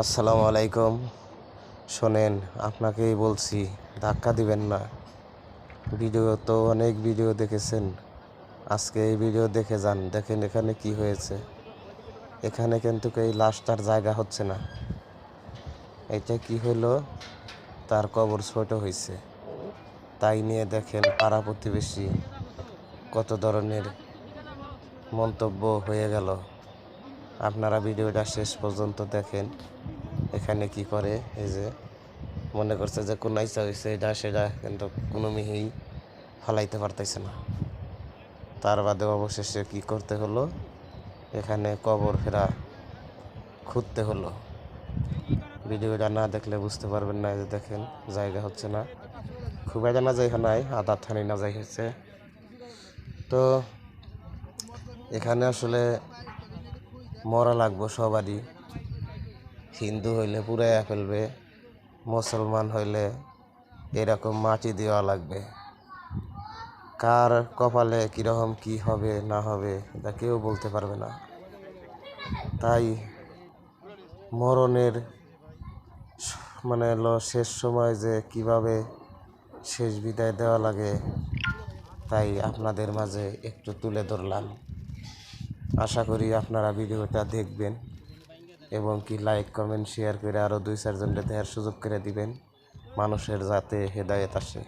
আসসালামু আলাইকুম। শোনেন, আপনাকেই বলছি, ধাক্কা দিবেন না। ভিডিও তো অনেক ভিডিও দেখেছেন, আজকে এই ভিডিও দেখে যান। দেখেন এখানে কি হয়েছে। এখানে কিন্তু এই লাশটার জায়গা হচ্ছে না। এটা কি হলো, তার কবর ছোট হয়েছে, তাই নিয়ে দেখেন পাড়া প্রতিবেশী কত ধরনের মন্তব্য হয়ে গেল। আপনারা ভিডিওটা শেষ পর্যন্ত দেখেন। এখানে কি করে, এই যে মনে করছে যে কোন ইচ্ছা হয়েছে এটা সেটা, কিন্তু কোনো মিহি ফালাইতে পারতেছে না। তার বাদে অবশেষে কি করতে হলো, এখানে কবর ফেরা খুঁড়তে হলো। ভিডিওটা না দেখলে বুঝতে পারবেন না। যে দেখেন জায়গা হচ্ছে না, খুব একটা না যাই নাই, আধা থানি না যাই হচ্ছে। তো এখানে আসলে মরা লাগবো সবারই। হিন্দু হইলে পুরাইয়া ফেলবে, মুসলমান হইলে এরকম মাটি দেওয়া লাগবে। কার কপালে কীরকম কি হবে না হবে তা কেউ বলতে পারবে না। তাই মরণের মানে শেষ সময় যে কিভাবে শেষ বিদায় দেওয়া লাগে, তাই আপনাদের মাঝে একটু তুলে ধরলাম। আশা করি আপনারা ভিডিওটা দেখবেন এবং কি লাইক কমেন্ট শেয়ার করে আরও 2-4 জনকে দেখার সুযোগ করে দিবেন, মানুষের যাতে হেদায়েত আসে।